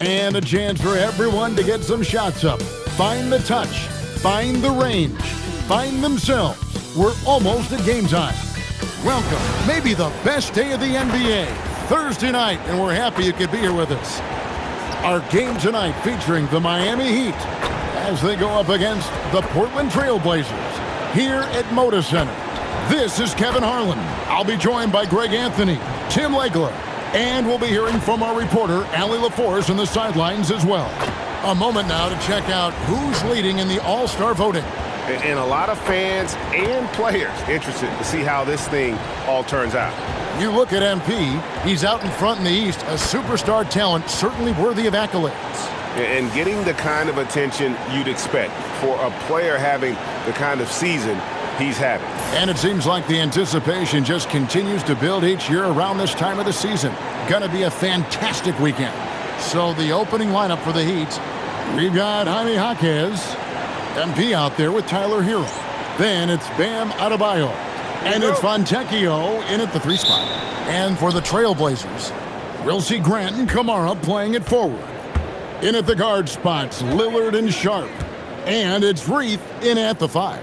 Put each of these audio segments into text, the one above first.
And a chance for everyone to get some shots up. Find the touch. Find the range. Find themselves. We're almost at game time. Welcome, maybe the best day of the NBA, Thursday night, and we're happy you could be here with us. Our game tonight featuring the Miami Heat as they go up against the Portland Trail Blazers here at Moda Center. This is Kevin Harlan. I'll be joined by Greg Anthony, Tim Legler, and we'll be hearing from our reporter, Allie LaForce, on the sidelines as well. A moment now to check out who's leading in the All-Star voting. And a lot of fans and players interested to see how this thing all turns out. You look at MP, he's out in front in the East, a superstar talent, certainly worthy of accolades. And getting the kind of attention you'd expect for a player having the kind of season he's having. And it seems like the anticipation just continues to build each year around this time of the season. Gonna be a fantastic weekend. So the opening lineup for the Heat, we've got Jaime Jaquez, MP out there with Tyler Hero. Then it's Bam Adebayo. And it's Fontecchio in at the 3 spot. And for the Trailblazers, we'll see Grant and Kamara playing it forward. In at the guard spots, Lillard and Sharp. And it's Reith in at the 5.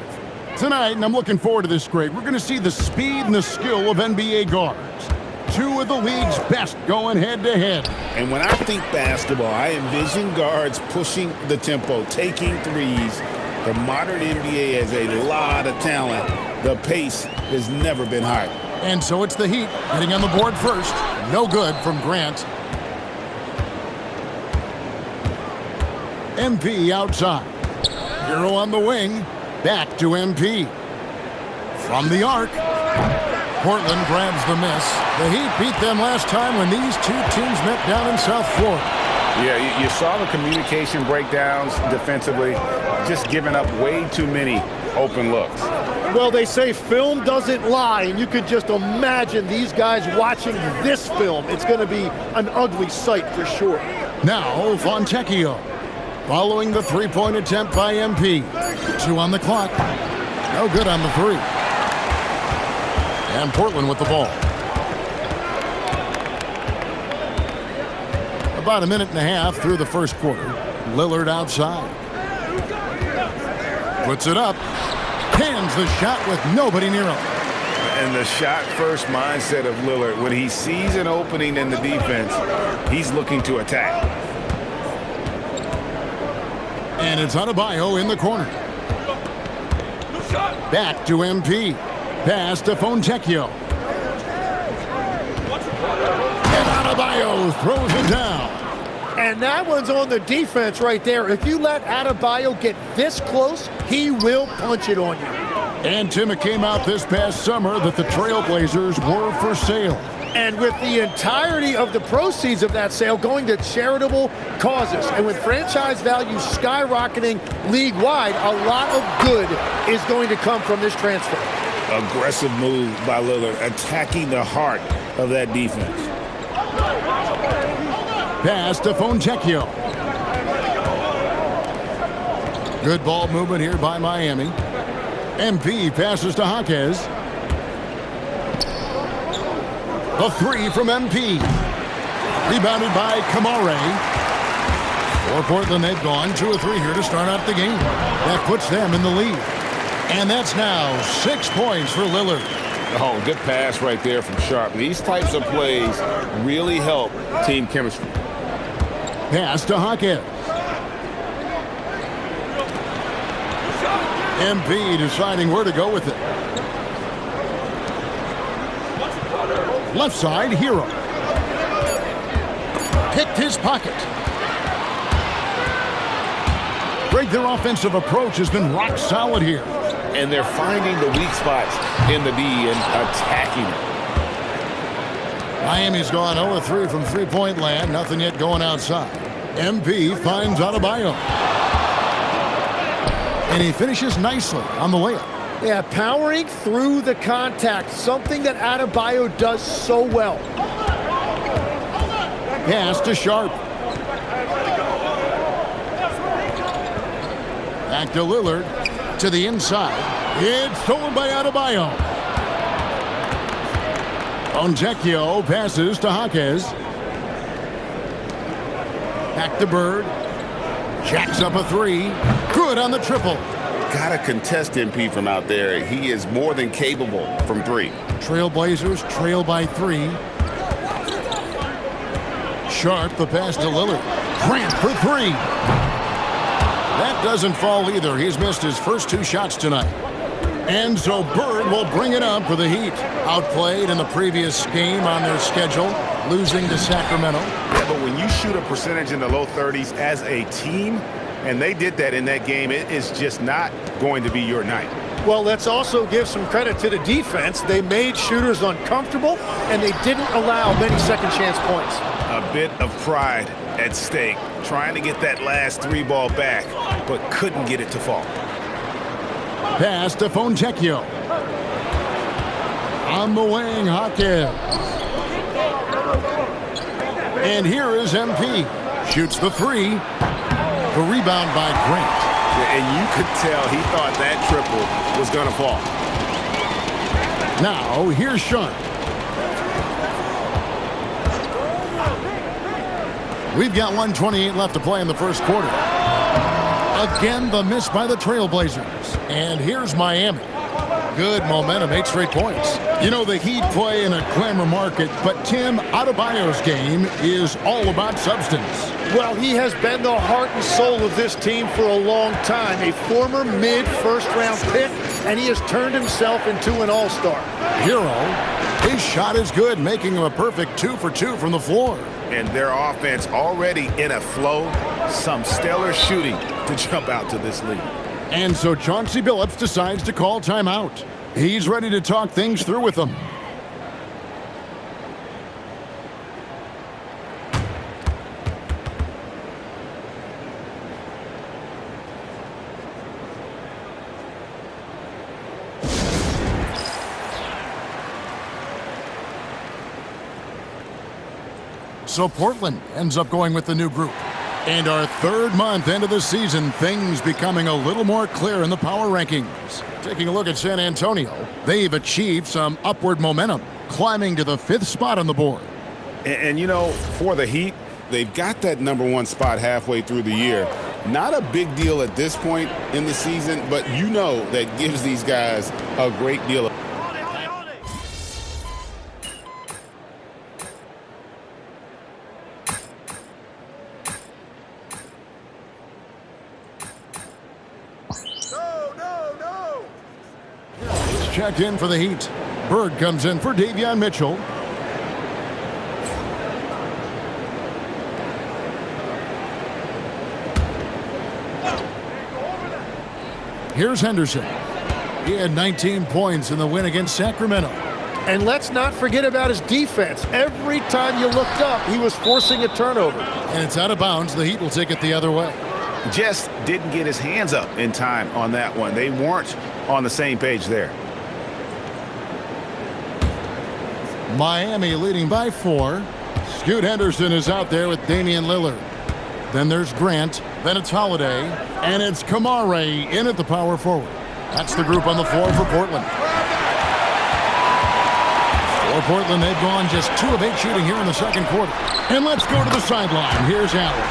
Tonight, and I'm looking forward to this, Greg, we're going to see the speed and the skill of NBA guards. 2 of the league's best going head-to-head. And when I think basketball, I envision guards pushing the tempo, taking threes. The modern NBA has a lot of talent. The pace has never been higher. And so it's the Heat getting on the board first. No good from Grant. MP outside. Hero on the wing. Back to MP. From the arc. Portland grabs the miss. The Heat beat them last time when these 2 teams met down in South Florida. Yeah, you saw the communication breakdowns defensively, just giving up way too many open looks. Well, they say film doesn't lie, and you could just imagine these guys watching this film. It's going to be an ugly sight for sure. Now, Fontecchio. Following the 3-point attempt by MP. 2 on the clock. No good on the 3. And Portland with the ball. About a minute and a half through the first quarter. Lillard outside. Puts it up. Pins the shot with nobody near him. And the shot-first mindset of Lillard, when he sees an opening in the defense, he's looking to attack. And it's Adebayo in the corner. Back to MP. Pass to Fontecchio. And Adebayo throws it down. And that one's on the defense right there. If you let Adebayo get this close, he will punch it on you. And Tim, it came out this past summer that the Trailblazers were for sale. And with the entirety of the proceeds of that sale going to charitable causes, and with franchise value skyrocketing league-wide, a lot of good is going to come from this transfer. Aggressive move by Lillard, attacking the heart of that defense. Pass to Fontecchio. Good ball movement here by Miami. MP passes to Jaquez. The 3 from MP. Rebounded by Kamara. For Portland, they've gone 2 or 3 here to start out the game. That puts them in the lead. And that's now 6 points for Lillard. Oh, good pass right there from Sharp. These types of plays really help team chemistry. Pass to Jaquez. MP deciding where to go with it. Left side, Hero. Picked his pocket. Greg, their offensive approach has been rock solid here. And they're finding the weak spots in the D and attacking it. Miami's gone 0-3 from three-point land. Nothing yet going outside. MP finds Adebayo. And he finishes nicely on the layup. Yeah, powering through the contact, something that Adebayo does so well. Pass to Sharp. Back to Lillard. To the inside. It's stolen by Adebayo. Fontecchio passes to Jaquez. Back to Bird. Jacks up a three. Good on the triple. Got to contest MP from out there. He is more than capable from three. Trailblazers trail by 3. Sharp the pass to Lillard. Grant for 3. That doesn't fall either. He's missed his first 2 shots tonight. And so Bird will bring it up for the Heat. Outplayed in the previous game on their schedule, losing to Sacramento. Yeah, but when you shoot a percentage in the low 30s as a team, and they did that in that game, it is just not going to be your night. Well, let's also give some credit to the defense. They made shooters uncomfortable, and they didn't allow many second chance points. A bit of pride at stake, trying to get that last 3 ball back, but couldn't get it to fall. Pass to Fontecchio. On the wing, Hawkins. And here is MP. Shoots the 3. The rebound by Grant. And you could tell he thought that triple was going to fall. Now, here's Sharp. We've got 1:28 left to play in the first quarter. Again, the miss by the Trailblazers. And here's Miami. Good momentum, 8 straight points. You know, the Heat play in a glamour market, but Tim, Adebayo's game is all about substance. Well, he has been the heart and soul of this team for a long time. A former mid-first-round pick, and he has turned himself into an all-star. Hero, his shot is good, making him a perfect 2 for 2 from the floor. And their offense already in a flow. Some stellar shooting to jump out to this lead. And so Chauncey Billups decides to call timeout. He's ready to talk things through with them. So Portland ends up going with the new group. And our 3rd month into the season, things becoming a little more clear in the power rankings. Taking a look at San Antonio, they've achieved some upward momentum, climbing to the 5th spot on the board. And you know, for the Heat, they've got that #1 spot halfway through the year. Not a big deal at this point in the season, but you know that gives these guys a great deal of... Checked in for the Heat. Bird comes in for Davion Mitchell. Here's Henderson. He had 19 points in the win against Sacramento. And let's not forget about his defense. Every time you looked up, he was forcing a turnover. And it's out of bounds. The Heat will take it the other way. Just didn't get his hands up in time on that one. They weren't on the same page there. Miami leading by 4. Scoot Henderson is out there with Damian Lillard. Then there's Grant. Then it's Holiday. And it's Kamare in at the power forward. That's the group on the floor for Portland. For Portland, they've gone just 2 of 8 shooting here in the second quarter. And let's go to the sideline. Here's Allen.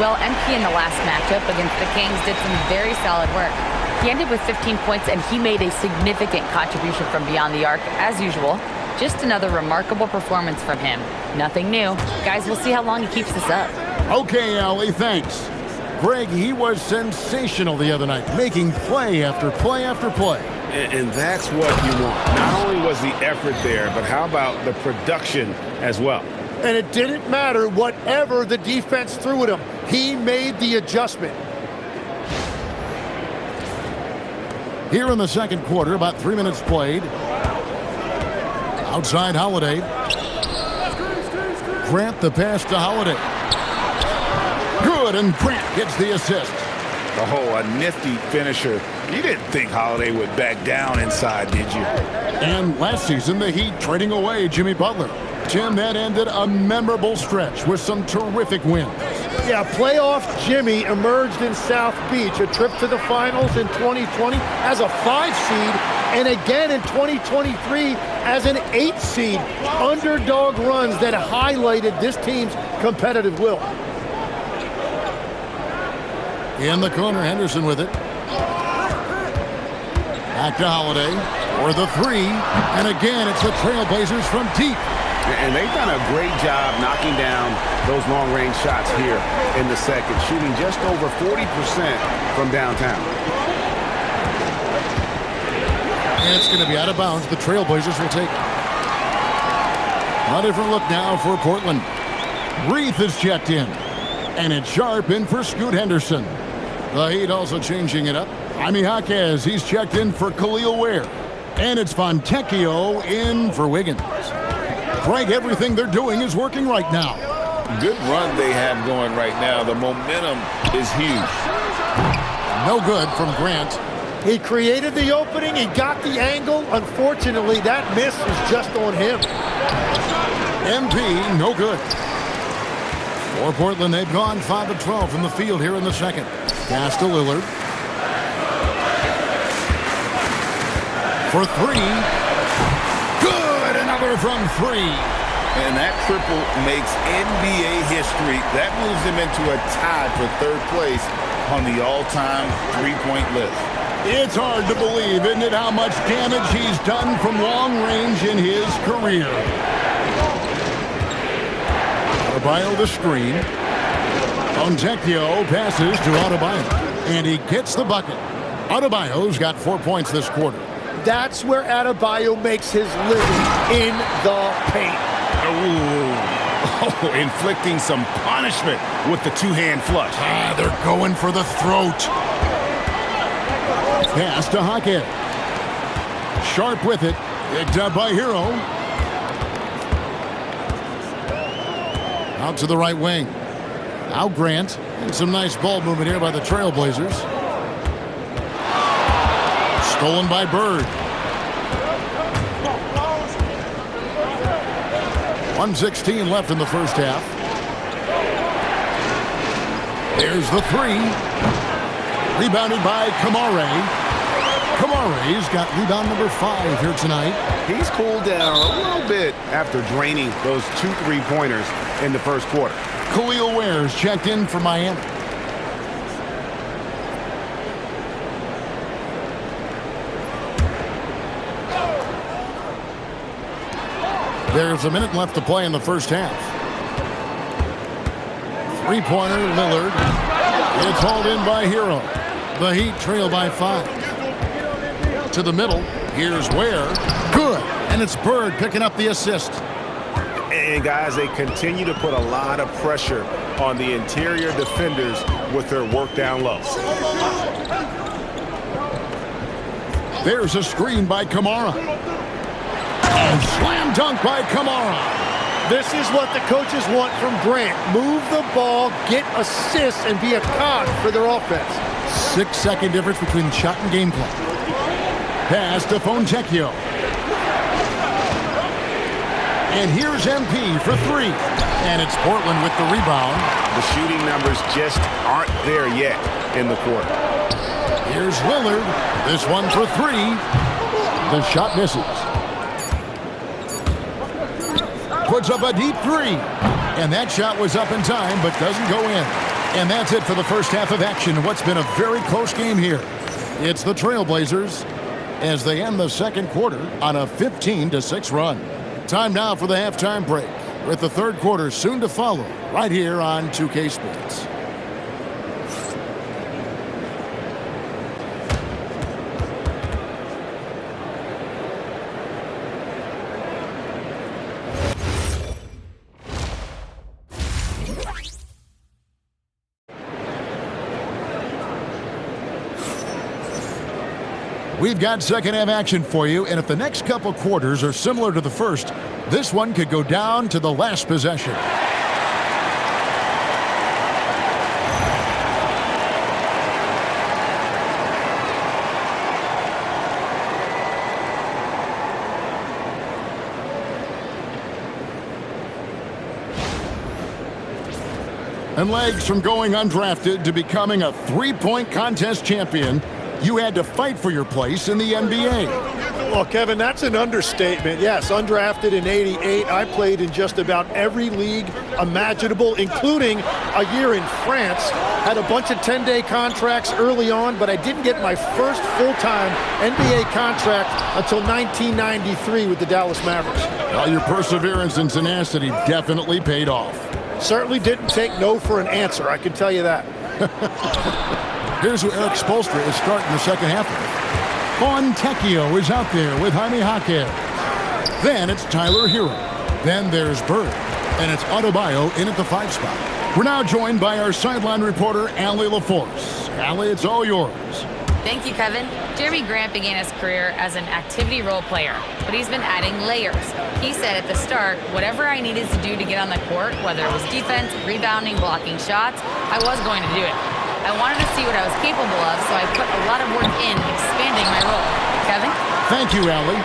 Well, MP in the last matchup against the Kings did some very solid work. He ended with 15 points, and he made a significant contribution from beyond the arc, as usual. Just another remarkable performance from him. Nothing new. Guys, we'll see how long he keeps this up. Okay, Allie, thanks. Greg, he was sensational the other night, making play after play after play. And that's what you want. Not only was the effort there, but how about the production as well? And it didn't matter whatever the defense threw at him. He made the adjustment. Here in the second quarter, about 3 minutes played. Outside Holiday. Grant the pass to Holiday. Good, and Grant gets the assist. Oh, a nifty finisher. You didn't think Holiday would back down inside, did you? And last season, the Heat trading away Jimmy Butler. Tim, that ended a memorable stretch with some terrific wins. Yeah, playoff Jimmy emerged in South Beach, a trip to the finals in 2020 as a 5 seed, and again in 2023 as an 8 seed. Underdog runs that highlighted this team's competitive will. In the corner, Henderson with it. Back to Holiday for the three. And again, it's the Trailblazers from deep. And they've done a great job knocking down those long-range shots here in the second, shooting just over 40% from downtown. And it's going to be out of bounds. The Trailblazers will take it. A different look now for Portland. Reith is checked in. And it's Sharp in for Scoot Henderson. The Heat also changing it up. Jaime Jaquez, he's checked in for Khalil Ware. And it's Fontecchio in for Wiggins. Frank, everything they're doing is working right now. Good run they have going right now. The momentum is huge. No good from Grant. He created the opening. He got the angle. Unfortunately, that miss was just on him. MP, no good. For Portland, they've gone 5 of 12 from the field here in the second. Pass to Lillard. For three. Good! Another from three. And that triple makes NBA history. That moves him into a tie for third place on the all-time three-point list. It's hard to believe, isn't it, how much damage he's done from long range in his career. Adebayo the screen. Fontecchio passes to Adebayo. And he gets the bucket. Adebayo's got 4 points this quarter. That's where Adebayo makes his living, in the paint. Oh, inflicting some punishment with the two-hand flush. They're going for the throat. Pass to Hackett. Sharp with it. Picked up by Hero. Out to the right wing. Now Grant. And some nice ball movement here by the Trailblazers. Stolen by Bird. 1:16 left in the first half. There's the three. Rebounded by Kamare. Kamare's got rebound number 5 here tonight. He's cooled down a little bit after draining those 2 3-pointers in the first quarter. Khalil Ware's checked in for Miami. There's a minute left to play in the first half. Three-pointer, Lillard. It's hauled in by Hero. The Heat trail by 5. To the middle. Here's Ware. Good. And it's Bird picking up the assist. And, guys, they continue to put a lot of pressure on the interior defenders with their work down low. There's a screen by Kamara. And slam dunk by Kamara. This is what the coaches want from Grant. Move the ball, get assists, and be a cog for their offense. 6-second difference between shot and game clock. Pass to Fontecchio. And here's MP for 3. And it's Portland with the rebound. The shooting numbers just aren't there yet in the quarter. Here's Lillard. This one for 3. The shot misses. Puts up a deep 3. And that shot was up in time, but doesn't go in. And that's it for the first half of action. What's been a very close game here. It's the Trailblazers as they end the second quarter on a 15-6 run. Time now for the halftime break, with the third quarter soon to follow, right here on 2K Sports. We've got second half action for you, and if the next couple quarters are similar to the first, this one could go down to the last possession. And legs from going undrafted to becoming a three-point contest champion, you had to fight for your place in the NBA. Well, Kevin, that's an understatement. Yes, undrafted in '88. I played in just about every league imaginable, including a year in France. Had a bunch of 10-day contracts early on, but I didn't get my first full-time NBA contract until 1993 with the Dallas Mavericks. Well, your perseverance and tenacity definitely paid off. Certainly didn't take no for an answer, I can tell you that. Here's who Eric Spoelstra is starting the second half with. Fontecchio is out there with Jaime Jaquez. Then it's Tyler Hero. Then there's Bird. And it's Adebayo in at the 5 spot. We're now joined by our sideline reporter, Allie LaForce. Allie, it's all yours. Thank you, Kevin. Jeremy Grant began his career as an activity role player, but he's been adding layers. He said at the start, whatever I needed to do to get on the court, whether it was defense, rebounding, blocking shots, I was going to do it. I wanted to see what I was capable of, so I put a lot of work in expanding my role. Kevin? Thank you, Allie.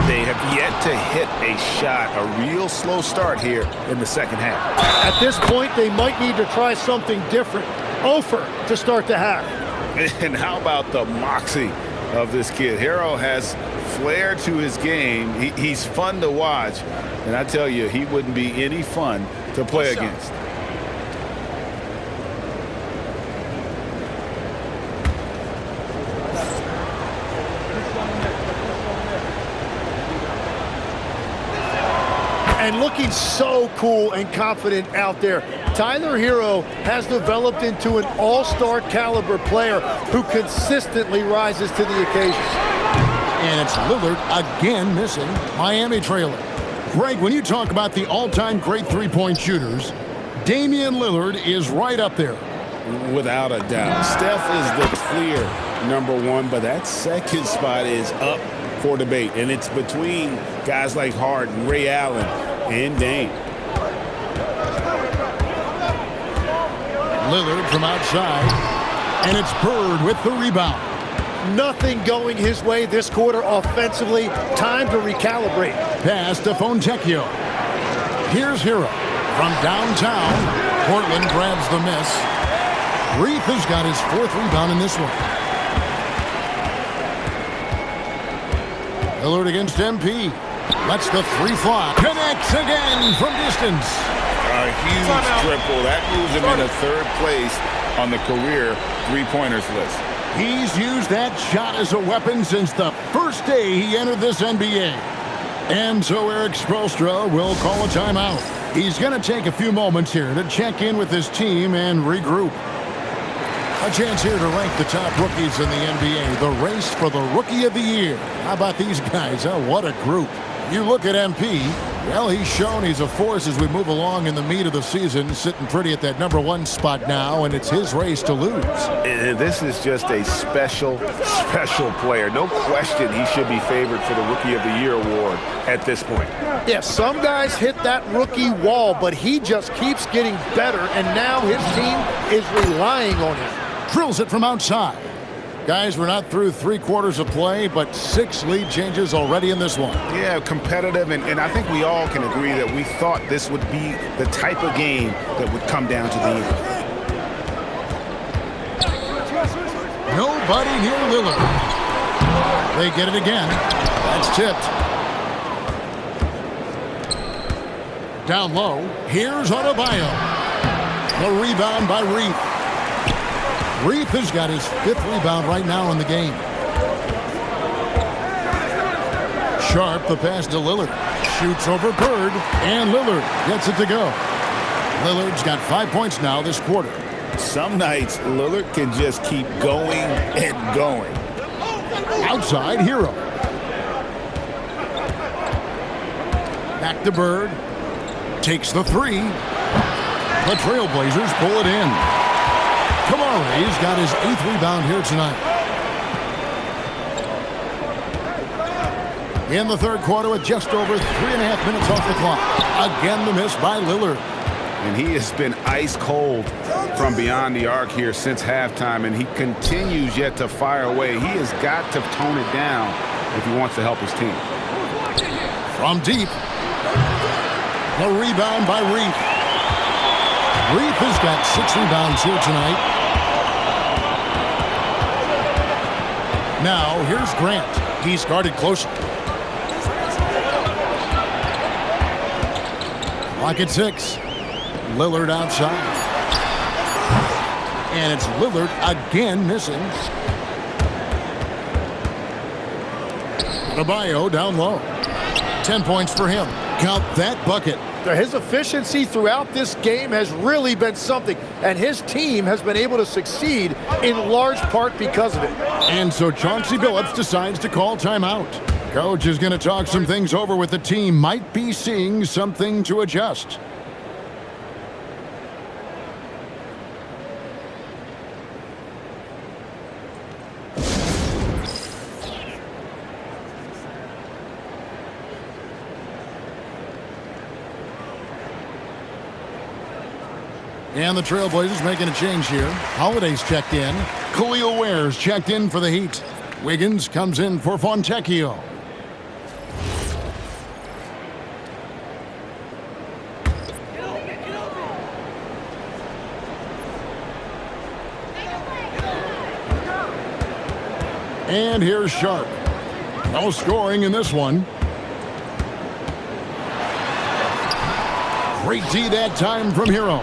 They have yet to hit a shot, a real slow start here in the second half. At this point, they might need to try something different. Ofer to start the half. And how about the moxie of this kid? Hero has flair to his game. He's fun to watch. And I tell you, he wouldn't be any fun to play against. And looking so cool and confident out there. Tyler Hero has developed into an all-star caliber player who consistently rises to the occasion. And it's Lillard again missing. Miami trailing. Greg, when you talk about the all-time great three-point shooters, Damian Lillard is right up there. Without a doubt. Steph is the clear #1, but that second spot is up for debate. And it's between guys like Harden, Ray Allen, and Dame. Lillard from outside, and it's Bird with the rebound. Nothing going his way this quarter offensively. Time to recalibrate. Pass to Fontecchio. Here's Hero from downtown. Portland grabs the miss. Reith has got his 4th rebound in this one. Lillard against MP. Lets the 3 fly. Connects again from distance. A huge triple. That moves him into 3rd place on the career three-pointers list. He's used that shot as a weapon since the first day he entered this NBA. And so Eric Spoelstra will call a timeout. He's going to take a few moments here to check in with his team and regroup. A chance here to rank the top rookies in the NBA. The race for the Rookie of the Year. How about these guys? Oh, what a group. You look at MP. Well, he's shown he's a force as we move along in the meat of the season, sitting pretty at that #1 spot now, and it's his race to lose. And this is just a special player. No question he should be favored for the Rookie of the Year award at this point. Yeah, some guys hit that rookie wall, but he just keeps getting better, and now his team is relying on him. Drills it from outside. Guys, we're not through 3 quarters of play, but 6 lead changes already in this one. Yeah, competitive, and I think we all can agree that we thought this would be the type of game that would come down to the end. Nobody near Lillard. They get it again. That's tipped. Down low. Here's Adebayo. The rebound by Reith. Reith has got his 5th rebound right now in the game. Sharp, the pass to Lillard. Shoots over Bird, and Lillard gets it to go. Lillard's got 5 points now this quarter. Some nights, Lillard can just keep going and going. Outside, Hero. Back to Bird. Takes the 3. The Trailblazers pull it in. Kamari's got his 8th rebound here tonight. In the 3rd quarter with just over 3.5 minutes off the clock. Again the miss by Lillard. And he has been ice cold from beyond the arc here since halftime, and he continues yet to fire away. He has got to tone it down if he wants to help his team. From deep. The rebound by Reith. Reith has got 6 rebounds here tonight. Now, here's Grant. He's guarded closely. Clock at 6. Lillard outside. And it's Lillard again missing. Adebayo down low. 10 points for him. Count that bucket. His efficiency throughout this game has really been something, and his team has been able to succeed in large part because of it. And so Chauncey Billups decides to call timeout. Coach is going to talk some things over with the team. Might be seeing something to adjust. And the Trailblazers making a change here. Holiday's checked in. Khalil Ware's checked in for the Heat. Wiggins comes in for Fontecchio. And here's Sharp. No scoring in this one. Great D that time from Hero.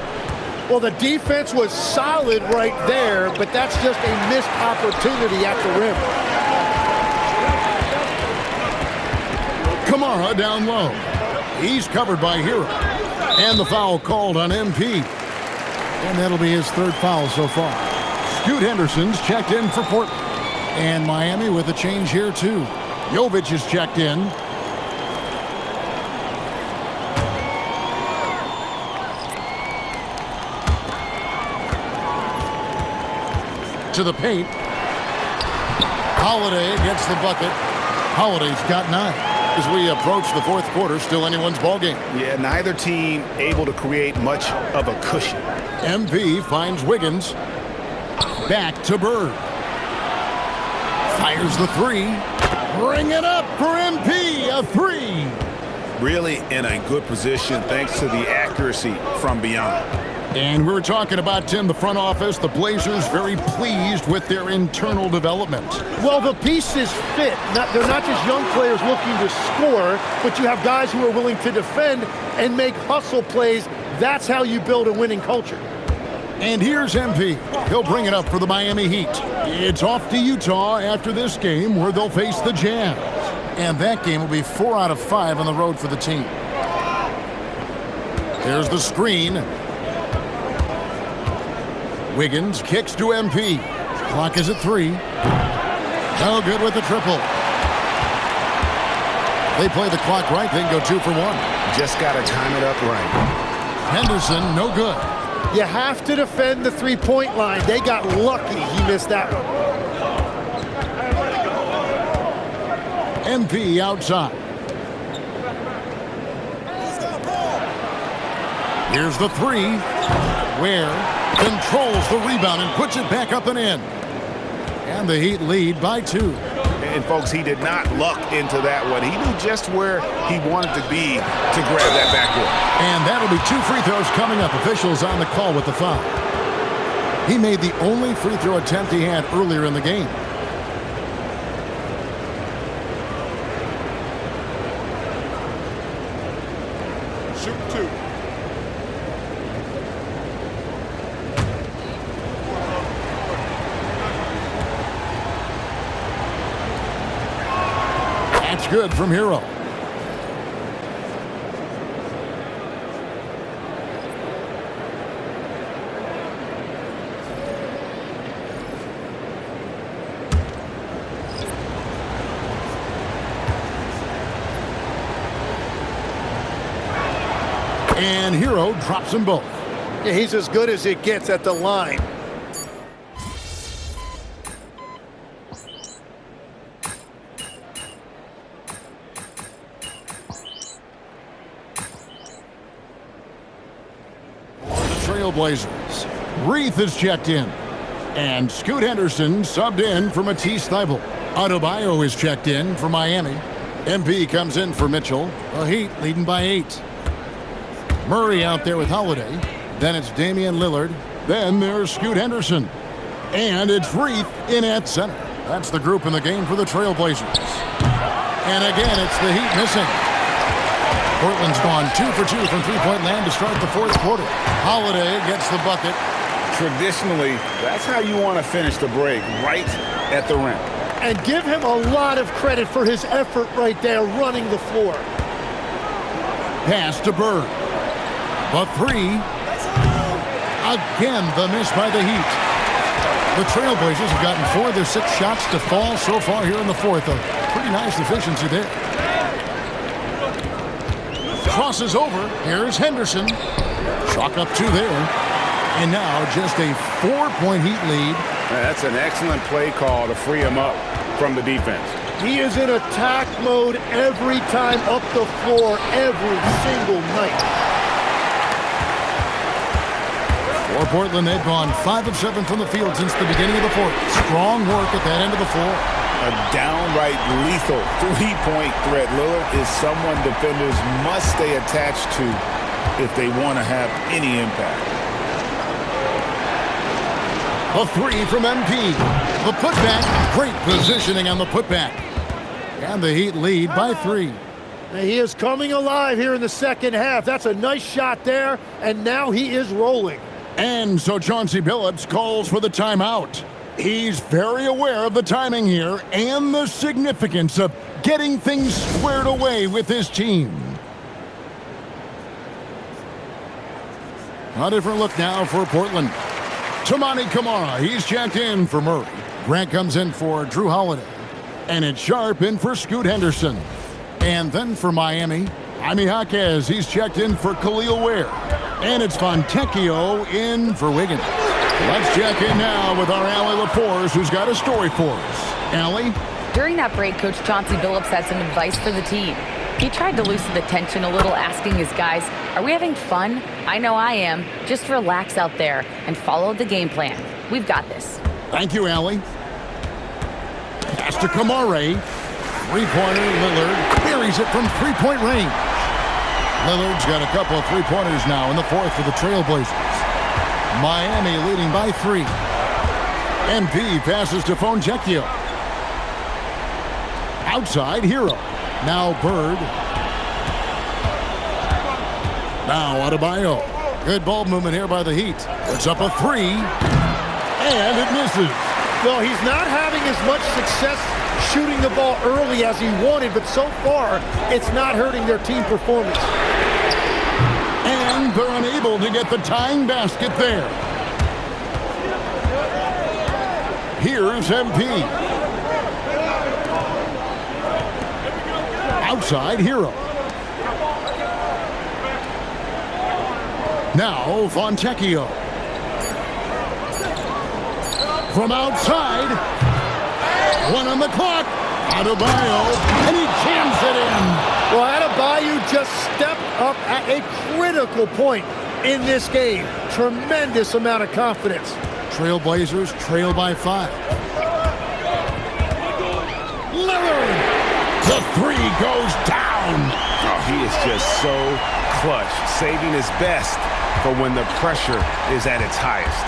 Well, the defense was solid right there, but that's just a missed opportunity at the rim. Kamara down low. He's covered by Hero. And the foul called on MP. And that'll be his third foul so far. Scoot Henderson's checked in for Portland. And Miami with a change here too. Jovic is checked in. To the paint. Holiday gets the bucket. Holiday's got 9. As we approach the fourth quarter, still anyone's ballgame. Yeah, neither team able to create much of a cushion. MP finds Wiggins. Back to Bird. Fires the 3. Bring it up for MP. A 3. Really in a good position thanks to the accuracy from beyond. And we're talking about, Tim, the front office. The Blazers very pleased with their internal development. Well, the pieces fit. They're not just young players looking to score, but you have guys who are willing to defend and make hustle plays. That's how you build a winning culture. And here's MP. He'll bring it up for the Miami Heat. It's off to Utah after this game where they'll face the Jazz. And that game will be 4 out of 5 on the road for the team. There's the screen. Wiggins kicks to MP. Clock is at 3. No good with the triple. They play the clock right, they can go 2 for 1. Just got to time it up right. Henderson, no good. You have to defend the three-point line. They got lucky he missed that one. MP outside. Here's the 3. Ware controls the rebound and puts it back up and in. And the Heat lead by 2. And, folks, he did not luck into that one. He knew just where he wanted to be to grab that backboard. And that'll be 2 free throws coming up. Officials on the call with the foul. He made the only free throw attempt he had earlier in the game. Shoot 2. That's good from Hero. And Hero drops them both. Yeah, he's as good as it gets at the line. Trailblazers. Reith is checked in. And Scoot Henderson subbed in for Matisse Thybulle. Adebayo is checked in for Miami. MP comes in for Mitchell. The Heat leading by 8. Murray out there with Holiday. Then it's Damian Lillard. Then there's Scoot Henderson. And it's Reith in at center. That's the group in the game for the Trailblazers. And again, it's the Heat missing. Portland's gone 2 for 2 from three-point land to start the fourth quarter. Holiday gets the bucket. Traditionally, that's how you want to finish the break, right at the rim. And give him a lot of credit for his effort right there running the floor. Pass to Bird. The three. Again, the miss by the Heat. The Trailblazers have gotten 4 of their 6 shots to fall so far here in the fourth. A pretty nice efficiency there. Crosses over. Here's Henderson. Chalk up 2 there. And now just a 4-point Heat lead. That's an excellent play call to free him up from the defense. He is in attack mode every time up the floor, every single night. For Portland, they've gone 5 of 7 from the field since the beginning of the fourth. Strong work at that end of the floor. A downright lethal three-point threat. Lillard is someone defenders must stay attached to if they want to have any impact. A 3 from MP. The putback. Great positioning on the putback. And the Heat lead by 3. He is coming alive here in the second half. That's a nice shot there, and now he is rolling. And so Chauncey Billups calls for the timeout. He's very aware of the timing here and the significance of getting things squared away with his team. A different look now for Portland. Toumani Camara, he's checked in for Murray. Grant comes in for Drew Holiday. And it's Sharp in for Scoot Henderson. And then for Miami, Jaime Jaquez, he's checked in for Khalil Ware. And it's Fontecchio in for Wiggins. Let's check in now with our Allie LaForce, who's got a story for us. Allie? During that break, Coach Chauncey Billups had some advice for the team. He tried to loosen the tension a little, asking his guys, are we having fun? I know I am. Just relax out there and follow the game plan. We've got this. Thank you, Allie. Pass to Kamare. Three-pointer, Lillard buries it from three-point range. Lillard's got a couple of three-pointers now in the fourth for the Trailblazers. Miami leading by 3. MP passes to Fontecchio. Outside, Hero. Now Bird. Now Adebayo. Good ball movement here by the Heat. Puts up a 3. And it misses. Well, he's not having as much success shooting the ball early as he wanted, but so far, it's not hurting their team performance. And they're unable to get the tying basket there. Here's MP. Outside, Hero. Now, Fontecchio. From outside. 1 on the clock. Adebayo. And he jams it in. Well, Adebayo just stepped up at a critical point in this game. Tremendous amount of confidence. Trailblazers trail by 5. Lillard! The 3 goes down. Oh, he is just so clutch, saving his best for when the pressure is at its highest.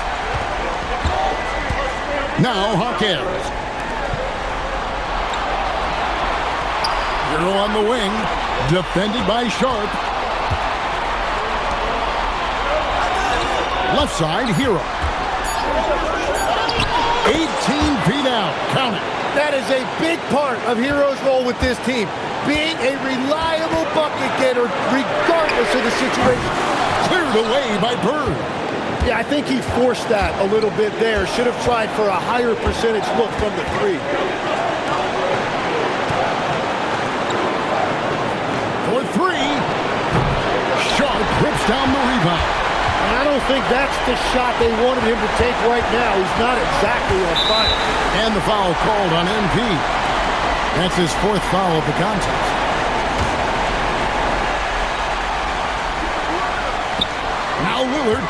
Now Jaquez. Hero on the wing, defended by Sharp. Left side, Hero. 18 feet out, count it. That is a big part of Hero's role with this team, being a reliable bucket getter regardless of the situation. Cleared away by Bird. Yeah, I think he forced that a little bit there. Should have tried for a higher percentage look from the 3. For 3. Sharp rips down the rebound. And I don't think that's the shot they wanted him to take right now. He's not exactly on fire. And the foul called on MP. That's his 4th foul of the contest. Now Lillard.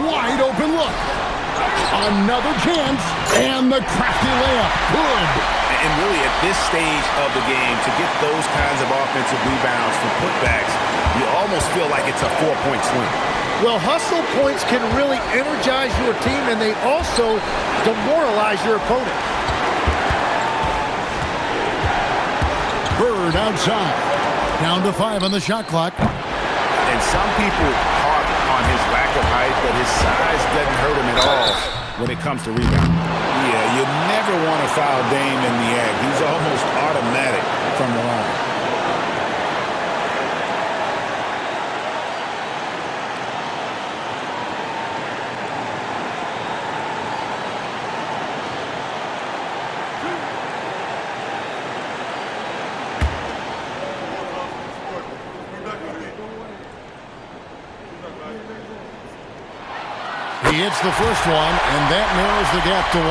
Wide open look. Another chance. And the crafty layup. Good. And really at this stage of the game, to get those kinds of offensive rebounds for putbacks, you almost feel like it's a 4-point swing. Well, hustle points can really energize your team, and they also demoralize your opponent. Bird outside. Down to 5 on the shot clock. And some people harp on his lack of height, but his size doesn't hurt him at all when it comes to rebounding. Yeah, you never want to foul Dame in the act. He's almost automatic from the line. He hits the first one, and that narrows the gap to 1.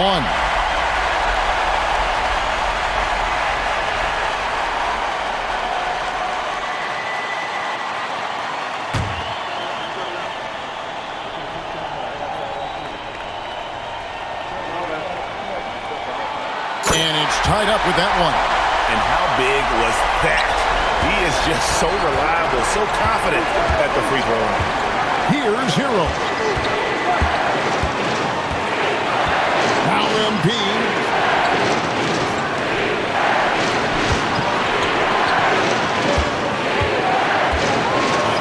And it's tied up with that one. And how big was that? He is just so reliable, so confident at the free throw line. Here's Hero. Now MP.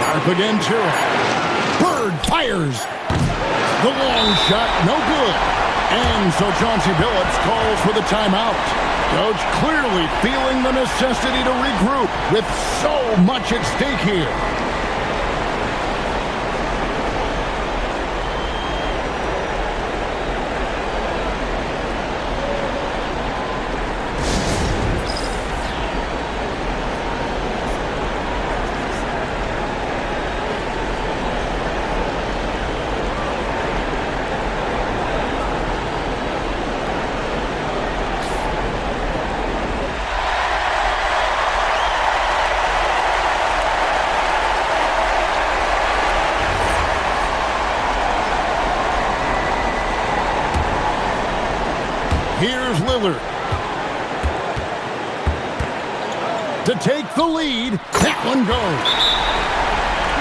Sharp against Hero. Bird fires. The long shot, no good. And so Chauncey Billups calls for the timeout. Coach clearly feeling the necessity to regroup with so much at stake here. Here's Lillard. To take the lead. That one goes.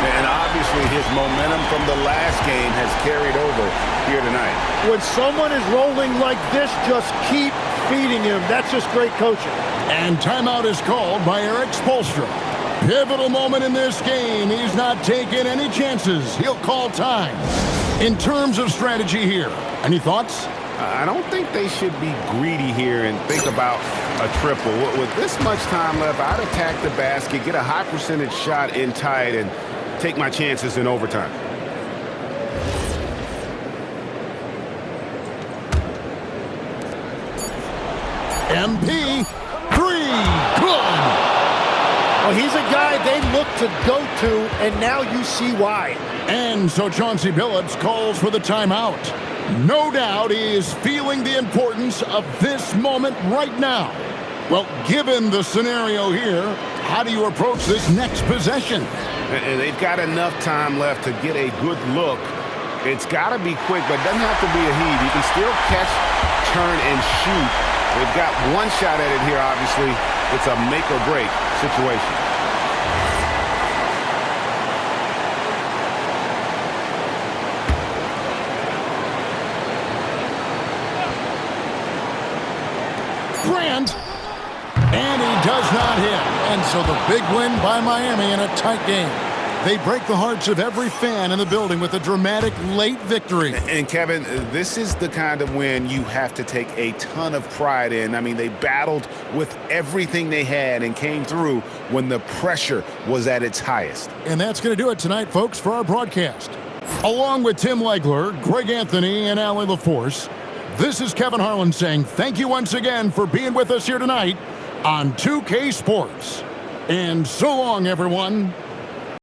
And obviously his momentum from the last game has carried over here tonight. When someone is rolling like this, just keep feeding him. That's just great coaching. And timeout is called by Eric Spoelstra. Pivotal moment in this game. He's not taking any chances. He'll call time. In terms of strategy here, any thoughts? I don't think they should be greedy here and think about a triple. With this much time left, I'd attack the basket, get a high percentage shot in tight, and take my chances in overtime. MP, 3, good. Well, he's a guy they look to go to, and now you see why. And so Chauncey Billups calls for the timeout. No doubt he is feeling the importance of this moment right now. Well, given the scenario here, how do you approach this next possession? And they've got enough time left to get a good look. It's got to be quick, but it doesn't have to be a heave. You can still catch, turn, and shoot. They've got one shot at it here, obviously. It's a make-or-break situation. Grant, and he does not hit. And so the big win by Miami in a tight game. They break the hearts of every fan in the building with a dramatic late victory. And Kevin, this is the kind of win you have to take a ton of pride in. I mean, they battled with everything they had and came through when the pressure was at its highest. And that's going to do it tonight, folks, for our broadcast. Along with Tim Legler, Greg Anthony, and Allie LaForce, this is Kevin Harlan saying thank you once again for being with us here tonight on 2K Sports. And so long, everyone.